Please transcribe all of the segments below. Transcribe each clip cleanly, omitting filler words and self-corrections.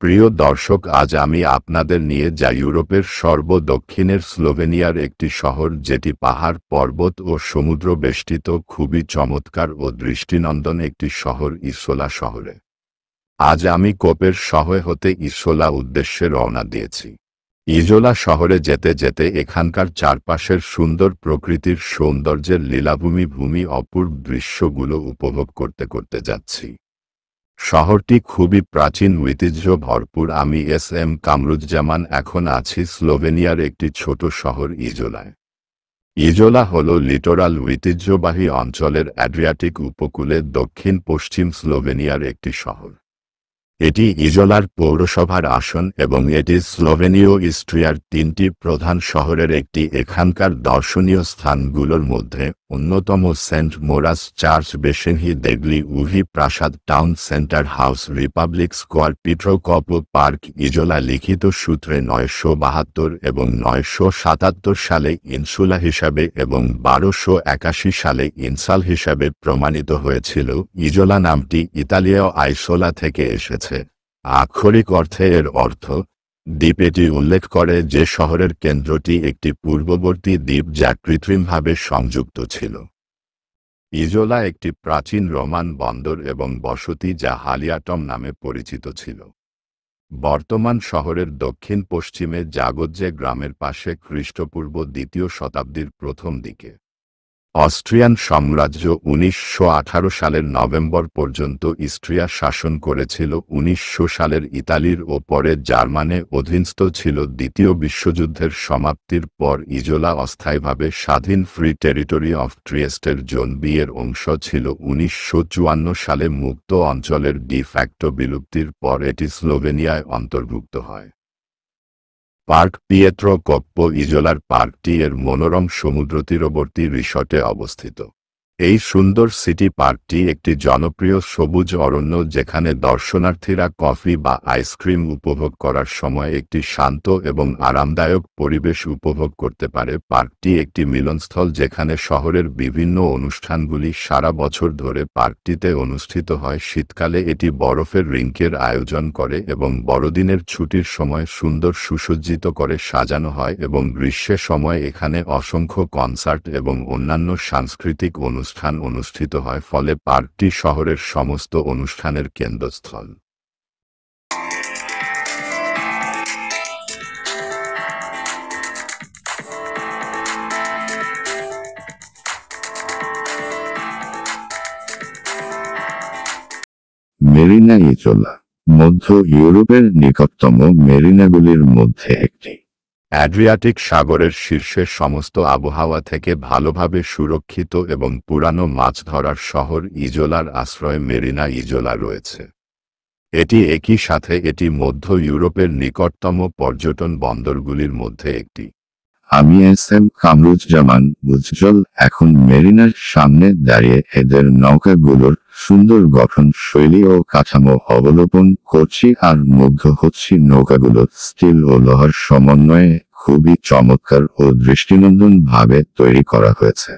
প্রিয় দর্শক, আজ আমি আপনাদের নিয়ে যাই ইউরোপের সর্বদক্ষিণের স্লোভেনিয়ার একটি শহর, যেটি পাহাড়, পর্বত ও সমুদ্র বেষ্টিত, খুবই চমৎকার ও দৃষ্টিনন্দন একটি শহর, ইসোলা শহরে। আজ আমি কোপের শহর হতে ইসোলা উদ্দেশ্যে রওনা দিয়েছি। ইজোলা শহরে যেতে যেতে এখানকার চারপাশের সুন্দর প্রকৃতির সৌন্দর্যের লীলাভূমি অপূর্ব দৃশ্যগুলো উপভোগ করতে করতে যাচ্ছি। শহরটি খুবই প্রাচীন ঐতিহ্য ভরপুর। আমি এস.এম. কামরুজ্জামান, এখন আছি স্লোভেনিয়ার একটি ছোট শহর ইজোলায়। ইজোলা হল লিটোরাল ঐতিহ্যবাহী অঞ্চলের অ্যাড্রিয়াটিক উপকূলে দক্ষিণ পশ্চিম স্লোভেনিয়ার একটি শহর। এটি ইজোলার পৌরসভার আসন এবং এটি স্লোভেনীয় ইস্ট্রিয়ার 3টি প্রধান শহরের একটি। এখানকার দর্শনীয় স্থানগুলোর মধ্যে অন্যতম Saint Maurus Church, Besenghi degli উভি প্রাসাদ, Town Centre House, Republic Square, Pietro Coppo Park. Izola লিখিত সূত্রে 972 এবং 977 সালে ইনসুলা হিসাবে এবং 1281 সালে ইনসাল হিসাবে প্রমাণিত হয়েছিল। ইজোলা নামটি ইতালীয় আইসোলা থেকে এসেছে। আক্ষরিক অর্থে এর অর্থ দ্বীপ। এটি উল্লেখ করে যে শহরের কেন্দ্রটি একটি পূর্ববর্তী দ্বীপ যা কৃত্রিমভাবে সংযুক্ত ছিল। ইজোলা একটি প্রাচীন রোমান বন্দর এবং বসতি যা হালিয়াটম নামে পরিচিত ছিল। বর্তমান শহরের দক্ষিণ পশ্চিমে জাগোজ্জে গ্রামের পাশে খ্রিস্টপূর্ব 2য় শতাব্দীর প্রথম দিকে অস্ট্রিয়ান সাম্রাজ্য 1918 সালের নভেম্বর পর্যন্ত ইস্ট্রিয়া শাসন করেছিল। 1900 সালের ইতালির ওপরে জার্মানে অধীনস্থ ছিল। দ্বিতীয় বিশ্বযুদ্ধের সমাপ্তির পর ইজোলা অস্থায়ীভাবে স্বাধীন ফ্রি টেরিটরি অফ ট্রিয়েস্টের জোন বি এর অংশ ছিল। 1954 সালে মুক্ত অঞ্চলের ডি ফ্যাক্টো বিলুপ্তির পর এটি স্লোভেনিয়ায় অন্তর্ভুক্ত হয়। পার্ক পিয়েত্রো কপ্পো ইজোলার পার্কটি এর মনোরম সমুদ্রতীরবর্তী রিসর্টে অবস্থিত। এই সুন্দর সিটি পার্কটি একটি জনপ্রিয় সবুজ অরণ্য যেখানে দর্শনার্থীরা কফি বা আইসক্রিম উপভোগ করার সময় একটি শান্ত এবং আরামদায়ক পরিবেশ উপভোগ করতে পারে। পার্কটি একটি মিলনস্থল যেখানে শহরের বিভিন্ন অনুষ্ঠানগুলি সারা বছর ধরে পার্কটিতে অনুষ্ঠিত হয়। শীতকালে এটি বরফের রিঙ্কের আয়োজন করে এবং বড়দিনের ছুটির সময় সুন্দর সুসজ্জিত করে সাজানো হয় এবং গ্রীষ্মের সময় এখানে অসংখ্য কনসার্ট এবং অন্যান্য সাংস্কৃতিক অনুষ্ঠান অনুষ্ঠিত হয়, ফলে পার্কটি শহরের সমস্ত অনুষ্ঠানের কেন্দ্রস্থল। মেরিনা ইজোলা মধ্য ইউরোপের নিকটতম মেরিনাগুলির মধ্যে একটি। অ্যাড্রিয়াটিক সাগরের শীর্ষে সমস্ত আবহাওয়া থেকে ভালোভাবে সুরক্ষিত এবং পুরানো মাছ ধরার শহর ইজোলার আশ্রয়ে মেরিনা ইজোলা রয়েছে। এটি একই সাথে এটি মধ্য ইউরোপের নিকটতম পর্যটন বন্দরগুলির মধ্যে একটি। আমি এস.এম. কামরুজ্জামান উজ্জ্বল, এখন মেরিনার সামনে দাঁড়িয়ে এদের নৌকাগুলোর সুন্দর গঠন শৈলী ও কাঠামো অবলোকন করছি আর মুগ্ধ হচ্ছি। নৌকাগুলো স্টিল ও লোহার সমন্বয়ে খুবই চমৎকার ও দৃষ্টিনন্দন ভাবে তৈরি করা হয়েছে।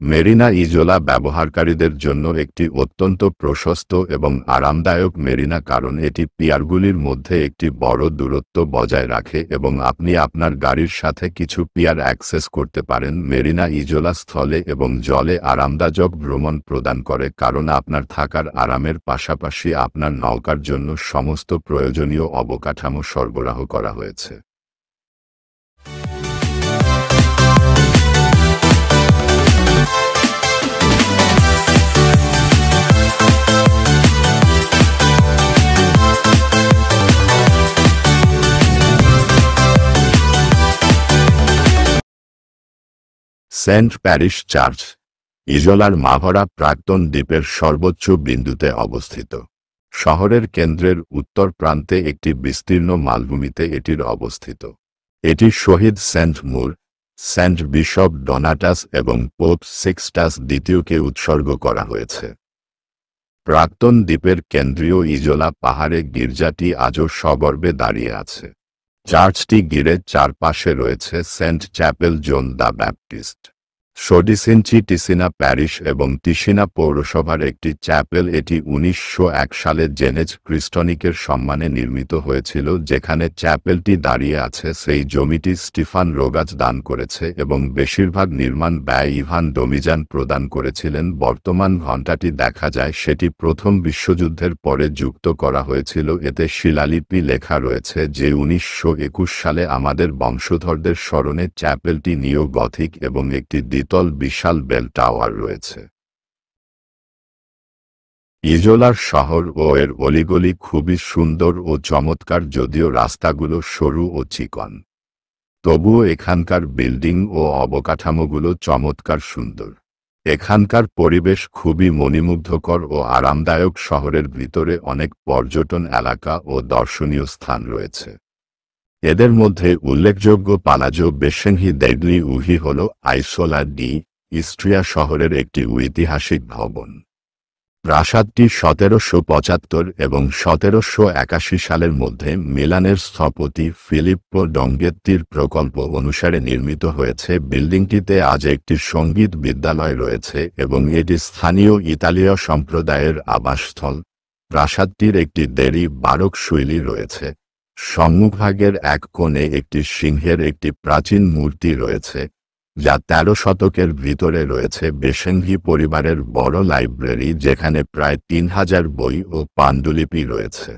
মেরিনা ইজোলা ব্যবহারকারীদের জন্য একটি অত্যন্ত প্রশস্ত এবং আরামদায়ক মেরিনা, কারণ এটি পিয়ারগুলির মধ্যে একটি বড় দূরত্ব বজায় রাখে এবং আপনি আপনার গাড়ির সাথে কিছু পিয়ার অ্যাক্সেস করতে পারেন। মেরিনা ইজোলা স্থলে এবং জলে আরামদায়ক ভ্রমণ প্রদান করে, কারণ আপনার থাকার আরামের পাশাপাশি আপনার নৌকার জন্য সমস্ত প্রয়োজনীয় অবকাঠামো সরবরাহ করা হয়েছে। সেন্ট প্যারিশ চার্চ ইজোলার মাভরা প্রাক্তন দ্বীপের সর্বোচ্চ বিন্দুতে অবস্থিত। শহরের কেন্দ্রের উত্তর প্রান্তে একটি বিস্তীর্ণ মালভূমিতে এটির অবস্থিত। এটি শহীদ সেন্ট মুর, সেন্ট বিশপ ডোনাটাস এবং পোপ সিক্সটাস দ্বিতীয়কে উৎসর্গ করা হয়েছে। প্রাক্তন দ্বীপের কেন্দ্রীয় ইজোলা পাহাড়ে গির্জাটি আজও সগর্বে দাঁড়িয়ে আছে। চার্চটি ঘিরে চারপাশে রয়েছে Saint chapel John the Baptist. Sodisinci Tisina parish এবং টিসিনা পৌরসভার একটি চ্যাপেল। এটি 1901 সালে জেনেজ ক্রিস্টনিকের সম্মানে নির্মিত হয়েছিল। যেখানে চ্যাপেলটি দাঁড়িয়ে আছে সেই জমিটি স্টিফান রোগাজ দান করেছে এবং বেশিরভাগ নির্মাণ ব্যয় ইভান ডোমিজান প্রদান করেছিলেন। বর্তমান ঘণ্টাটি দেখা যায় সেটি প্রথম বিশ্বযুদ্ধের পরে যুক্ত করা হয়েছিল। এতে শিলালিপি লেখা রয়েছে যে 1921 সালে আমাদের বংশধরদের স্মরণে চ্যাপেলটি নিও গথিক এবং একটি দ্বিতল বিশাল বেল টাওয়ার রয়েছে। ইজোলার শহর ও এর অলিগলি খুবই সুন্দর ও চমৎকার, যদিও রাস্তাগুলো সরু ও চিকন। তবুও এখানকার বিল্ডিং ও অবকাঠামোগুলো চমৎকার সুন্দর। এখানকার পরিবেশ খুবই মনোমুগ্ধকর ও আরামদায়ক। শহরের ভিতরে অনেক পর্যটন এলাকা ও দর্শনীয় স্থান রয়েছে। এদের মধ্যে উল্লেখযোগ্য পালাজো বেশেংহি দেগলি উহি হল আইসোলা ডি ইস্ট্রিয়া শহরের একটি ঐতিহাসিক ভবন। প্রাসাদটি 1775 এবং 1781 সালের মধ্যে মিলানের স্থপতি ফিলিপ্পো ডঙ্গেত্তির প্রকল্প অনুসারে নির্মিত হয়েছে। বিল্ডিংটিতে আজ একটি সঙ্গীত বিদ্যালয় রয়েছে এবং এটি স্থানীয় ইতালীয় সম্প্রদায়ের আবাসস্থল। প্রাসাদটির একটি দেরি বারোক শৈলী রয়েছে। সম্মুখভাগের এক কোণে একটি সিংহের একটি প্রাচীন মূর্তি রয়েছে, যা 13 শতকের ভিতরে রয়েছে। বেশেংহি পরিবারের বড় লাইব্রেরি, যেখানে প্রায় 3000 বই ও পাণ্ডুলিপি রয়েছে।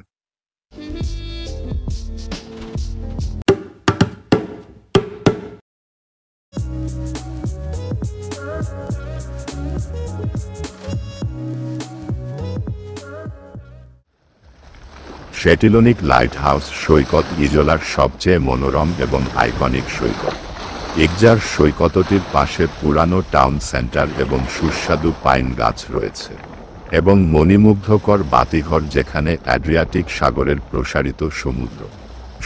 শেটিলোনিক লাইট হাউস সৈকত ইজোলার সবচেয়ে মনোরম এবং আইকনিক সৈকত। ইগজার সৈকতটির পাশে পুরানো টাউন সেন্টার এবং সুস্বাদু পাইন গাছ রয়েছে এবং মণিমুগ্ধকর বাতিঘর, যেখানে অ্যাড্রিয়াটিক সাগরের প্রসারিত সমুদ্র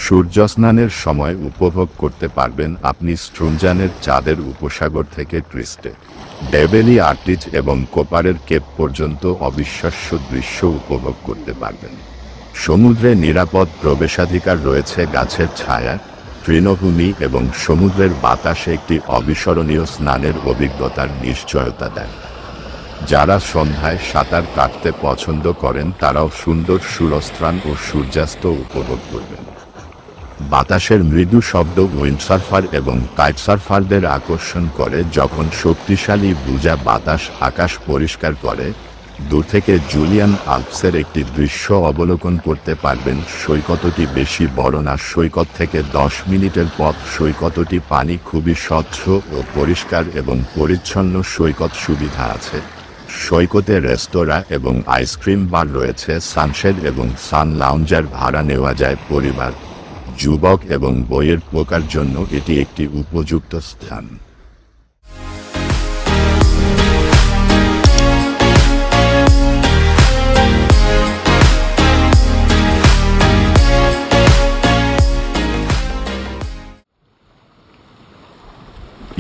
সূর্যস্নানের সময় উপভোগ করতে পারবেন। আপনি স্ট্রুনজানের চাঁদের উপসাগর থেকে ট্রিস্টে, ডেবেলি আর্টিচ এবং কোপারের কেপ পর্যন্ত অবিশ্বাস্য দৃশ্য উপভোগ করতে পারবেন। সমুদ্রে নিরাপদ প্রবেশাধিকার রয়েছে। গাছের ছায়া, তৃণভূমি এবং সমুদ্রের বাতাসে একটি অবিস্মরণীয় স্নানের অভিজ্ঞতার নিশ্চয়তা দেয়। যারা সন্ধ্যায় সাঁতার কাটতে পছন্দ করেন তারাও সুন্দর সূর্যস্নান ও সূর্যাস্ত উপভোগ করবেন। বাতাসের মৃদু শব্দ উইন্ডসার্ফার এবং কাইটসার্ফারদের আকর্ষণ করে যখন শক্তিশালী বুজা বাতাস আকাশ পরিষ্কার করে। দূর থেকে জুলিয়ান আল্পসের একটি দৃশ্য অবলোকন করতে পারবেন। সৈকতটি বেশি বড় না, সৈকত থেকে 10 মিনিটের পথ। সৈকতটি পানি খুবই স্বচ্ছ ও পরিষ্কার এবং পরিচ্ছন্ন। সৈকত সুবিধা আছে। সৈকতে রেস্তোরাঁ এবং আইসক্রিম বার রয়েছে। সানশেড এবং সান লাউঞ্জার ভাড়া নেওয়া যায়। পরিবার, যুবক এবং বইয়ের পোকার জন্য এটি একটি উপযুক্ত স্থান।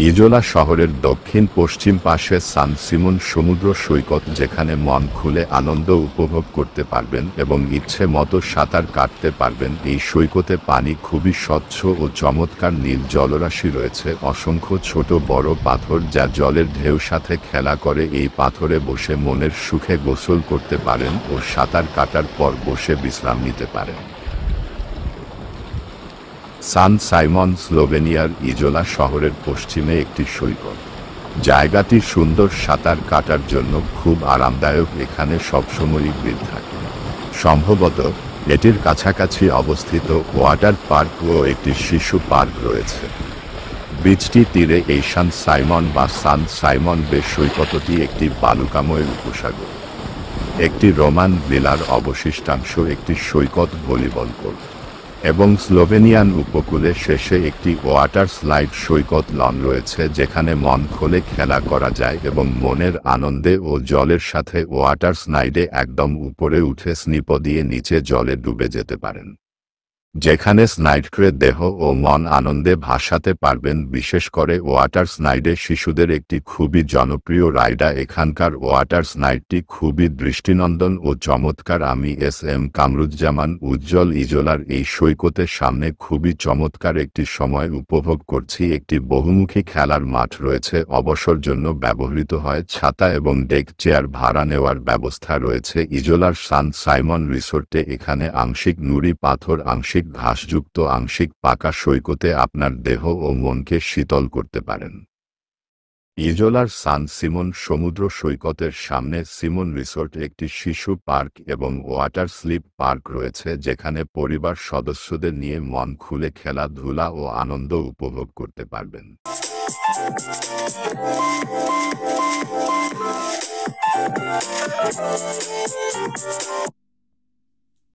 ইজোলা শহরের দক্ষিণ পশ্চিম পাশে সান সিমন সমুদ্র সৈকত, যেখানে মন খুলে আনন্দ উপভোগ করতে পারবেন এবং ইচ্ছে মতো সাঁতার কাটতে পারবেন। এই সৈকতে পানি খুবই স্বচ্ছ ও চমৎকার নীল জলরাশি রয়েছে। অসংখ্য ছোট বড় পাথর যা জলের ঢেউ সাথে খেলা করে। এই পাথরে বসে মনের সুখে গোসল করতে পারেন ও সাঁতার কাটার পর বসে বিশ্রাম নিতে পারেন। সান সাইমন স্লোভেনিয়ার ইজোলা শহরের পশ্চিমে একটি সৈকত। জায়গাটি সুন্দর, সাঁতার কাটার জন্য খুব আরামদায়ক। এখানে সবসময়ই ভিড় থাকে। সম্ভবত এটির কাছাকাছি অবস্থিত ওয়াটার পার্ক ও একটি শিশু পার্ক রয়েছে। বিচটি তীরে এই সান সাইমন বা সান সাইমন বে সৈকতটি একটি বালুকাময় উপসাগর। একটি রোমান ভিলার অবশিষ্টাংশ, একটি সৈকত ভলিবল কোর্ট এবং স্লোভেনিয়ান উপকূলে শেষে একটি ওয়াটার স্লাইড সৈকত লন রয়েছে, যেখানে মন খুলে খেলা করা যায় এবং মনের আনন্দে ও জলের সাথে ওয়াটার স্লাইডে একদম উপরে উঠে স্নিপ দিয়ে নিচে জলে ডুবে যেতে পারেন। যেখানে স্নাইডকে দেহ ও মন আনন্দে ভাসাতে পারবেন। বিশেষ করে ওয়াটার স্নাইডে শিশুদের একটি খুবই জনপ্রিয় রাইড। এখানকার ওয়াটার স্নাইডটি খুবই দৃষ্টিনন্দন ও চমৎকার। আমি এস এম কামরুজ্জামান উজ্জ্বল ইজলার এই সৈকতের সামনে খুবই চমৎকার একটি সময় উপভোগ করছি। একটি বহুমুখী খেলার মাঠ রয়েছে, অবসর জন্য ব্যবহৃত হয়। ছাতা এবং ডেক চেয়ার ভাড়া নেওয়ার ব্যবস্থা রয়েছে। ইজলার সান সাইমন রিসোর্টে এখানে আংশিক নুড়ি পাথর, আংশিক ঘাসযুক্ত, আংশিক পাকা সৈকতে আপনার দেহ ও মনকে শীতল করতে পারেন। ইজলার সান সিমন সমুদ্র সৈকতের সামনে সিমন রিসোর্ট একটি শিশু পার্ক এবং ওয়াটার স্লিপ পার্ক রয়েছে, যেখানে পরিবার সদস্যদের নিয়ে মন খুলে খেলাধুলা ও আনন্দ উপভোগ করতে পারবেন।